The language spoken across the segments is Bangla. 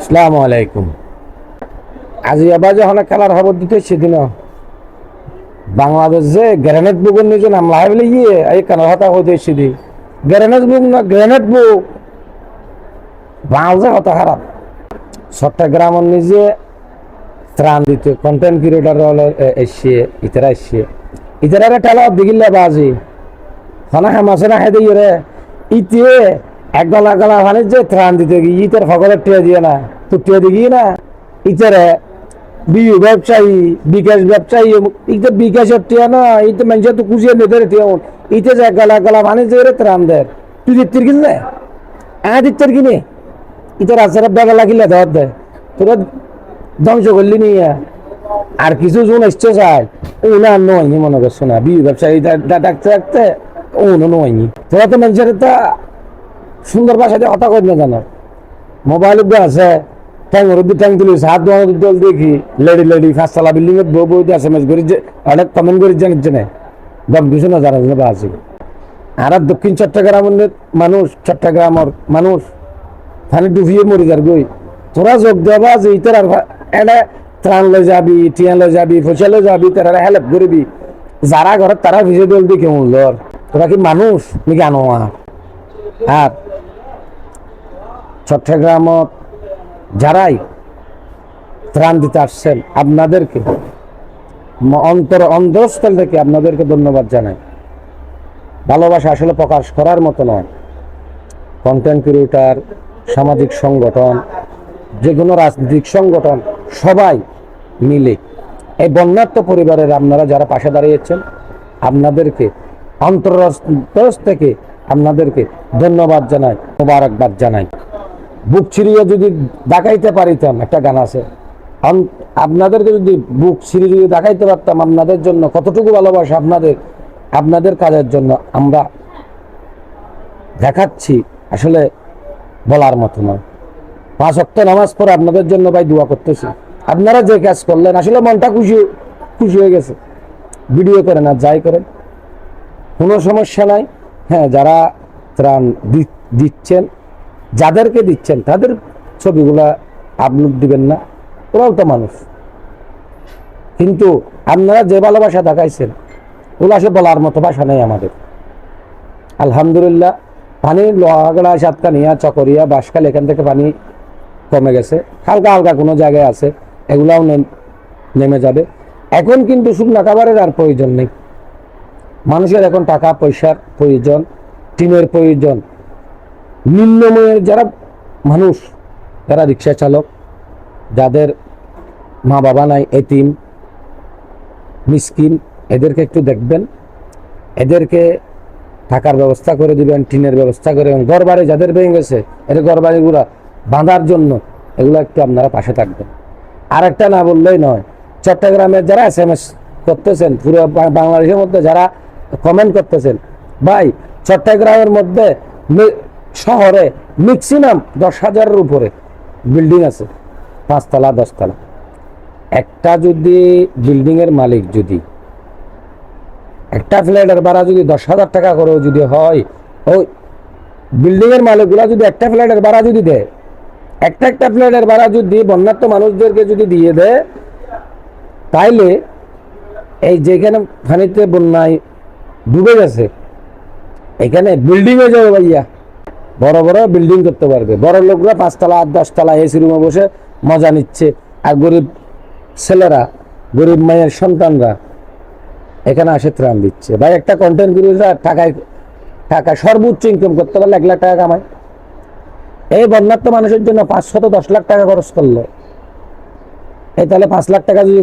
আসসালামু আলাইকুম। আজি আবার যখন খেলার খবর দিতে সেদিন বাংলাদেশ যে গ্রেনেড বুকের নিজে নামলা হয় বলে এই কেন হতা হইতে সেদি গ্রেনেড বুক না গ্রেনেড বুক বাংলাদেশে হতা খারাপ। চট্টগ্রামের নিজে ত্রাণ দিতে কন্টেন্ট ক্রিয়েটার এসছে ইতারা টেলা দিগিল্লা বাজি হনা হেমাসে না হেদে রে ইতে এক গলা গলা মানে যে ত্রাণ দিতে গিয়ে ইতার ফকলের টিয়া দিয়ে না তো টিয়া দিগি না ইতারে বিউ ব্যবসায়ী বিকাশ ব্যবসায়ী ইতে বিকাশের টিয়া না ইতে মানুষের তো খুঁজিয়ে নেদের টিয়া ইতে যে গলা গলা মানে যে রে ত্রাণ দেয় তুই দিত্তির কিনলে দিত্তির কিনে ইতে রাস্তাটা বেলা লাগিলে ধর দেয় তোরা ধ্বংস করলি নিয়ে আর কিছু জন এসছে চায় ও না নয়নি মনে করছো না বিউ ব্যবসায়ী ডাকতে ডাকতে ও নয়নি তোরা তো মানুষের তা সুন্দর ভাষাতে হতা করে না জানো মোবাইল আছে ট্যাঙ্গর ট্যাঙ্ক তুলিস হাত দল দেখি লেডি ফাঁসতলা বিল্ডিং এর বউ এস এম এস করি যে অনেক কমেন্ট করি জানিস না দম কিছু না জানা জানা আছে আর দক্ষিণ চট্টগ্রামের মানুষ চট্টগ্রামের মানুষ খালি ডুবিয়ে মরি যার গই তোরা যোগ দেবা যে ইতার আর এটা ত্রাণ লই যাবি টিয়া লই যাবি পয়সা লই যাবি তারা হেল্প করবি যারা ঘর তারা ভিজে দল দিয়ে কেমন লর তোরা কি মানুষ নাকি আনোয়ার। আর চট্টগ্রামত যারাই ত্রাণ দিতে আসছেন আপনাদেরকে অন্তরস্থল থেকে আপনাদেরকে ধন্যবাদ জানাই। ভালোবাসা আসলে প্রকাশ করার মতো নয়। কন্টেন্ট ক্রিয়েটার, সামাজিক সংগঠন, যে কোনো রাজনৈতিক সংগঠন সবাই মিলে এই বন্যার্থ পরিবারের আপনারা যারা পাশে দাঁড়িয়েছেন আপনাদেরকে অন্তরস্থল থেকে আপনাদেরকে ধন্যবাদ জানাই, মোবারকবাদ জানাই। বুক ছিঁড়িয়ে যদি দেখাইতে পারিতাম, একটা গান আছে, আপনাদেরকে যদি বুক ছিঁড়িয়ে যদি দেখাইতে পারতাম আপনাদের জন্য কতটুকু ভালোবাসা আপনাদের কাজের জন্য আমরা দেখাচ্ছি আসলে বলার মতো নয়। 5 ওয়াক্ত নামাজ পড়ে আপনাদের জন্য ভাই দোয়া করতেছি। আপনারা যে কাজ করলেন আসলে মনটা খুশি হয়ে গেছে। ভিডিও করেন আর যাই করেন কোনো সমস্যা নাই। হ্যাঁ, যারা ত্রাণ দিচ্ছেন, যাদেরকে দিচ্ছেন তাদের ছবিগুলা আপলোড দিবেন না, ওরাও তো মানুষ। কিন্তু আপনারা যে ভালোবাসা দেখাইছেন ওগুলো আসলে বলার মতো ভাষা নেই আমাদের। আলহামদুলিল্লাহ পানি লোহাগড়া, সাতকানিয়া, চকরিয়া, বাঁশখাল এখান থেকে পানি কমে গেছে, হালকা হালকা কোনো জায়গায় আছে, এগুলাও নেমে যাবে। এখন কিন্তু শুকনা খাবারের আর প্রয়োজন নেই। মানুষের এখন টাকা পয়সার প্রয়োজন, টিনের প্রয়োজন। নিম্নময়ের যারা মানুষ, যারা রিক্সা চালক, যাদের মা বাবা নাই, এতিম মিসকিন, এদেরকে একটু দেখবেন, এদেরকে থাকার ব্যবস্থা করে দিবেন, টিনের ব্যবস্থা করে। এবং ঘর বাড়ি যাদের ভেঙে গেছে এদের ঘর বাড়িগুলা বাঁধার জন্য এগুলো একটু আপনারা পাশে থাকবেন। আর একটা না বললেই নয়, চট্টগ্রামের যারা SMS করতেছেন, পুরো বাংলাদেশের মধ্যে যারা কমেন্ট করতেছেন, ভাই চট্টগ্রামের মধ্যে শহরে ম্যাক্সিমাম 10,000-এর উপরে বিল্ডিং আছে, 5 তলা 10 তলা। একটা যদি বিল্ডিংয়ের মালিক যদি একটা ফ্ল্যাটের ভাড়া যদি 10,000 টাকা করেও যদি হয়, ওই বিল্ডিংয়ের মালিকগুলা যদি একটা ফ্ল্যাটের ভাড়া যদি দেয়, একটা ফ্ল্যাটের ভাড়া যদি বন্যার্থ মানুষদেরকে যদি দিয়ে দেয়, তাইলে এই যেখানে পানিতে বন্যায় ডুবে গেছে এখানে বিল্ডিং হয়ে যাবে ভাইয়া, বড় বড় বিল্ডিং করতে পারবে। বড় লোকরা 5 তলা 10 তলা এসি রুমে বসে মজা নিচ্ছে, আর গরিব ছেলেরা, গরিব মায়ের সন্তানরা এখানে আসে ত্রাণ দিচ্ছে। ভাই একটা কন্টেন্ট ক্রিয়েটর টাকা সর্বোচ্চ ইনকাম করতে পারলে 1 লাখ টাকা কামায়। এই বন্যার্থ মানুষের জন্য 510 লাখ টাকা খরচ করলো, এই তাহলে 5 লাখ টাকা যদি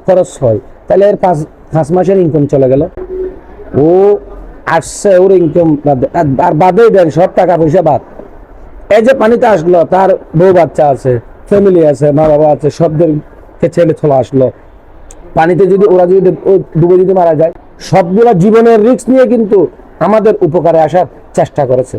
খরচ হয় তাহলে এর 5 মাসের ইনকাম চলে গেল। ও আসছে, ওর ইনকাম আর বাদেই দেন সব টাকা পয়সা বাদ। এই যে পানিতে আসলো, তার বউ বাচ্চা আছে, ফ্যামিলি আছে, মা বাবা আছে, সবদেরকে ছেলে ছোলা আসলো পানিতে, যদি ওরা যদি ডুবে যদি মারা যায়, সবগুলা জীবনের রিস্ক নিয়ে কিন্তু আমাদের উপকারে আসার চেষ্টা করেছে।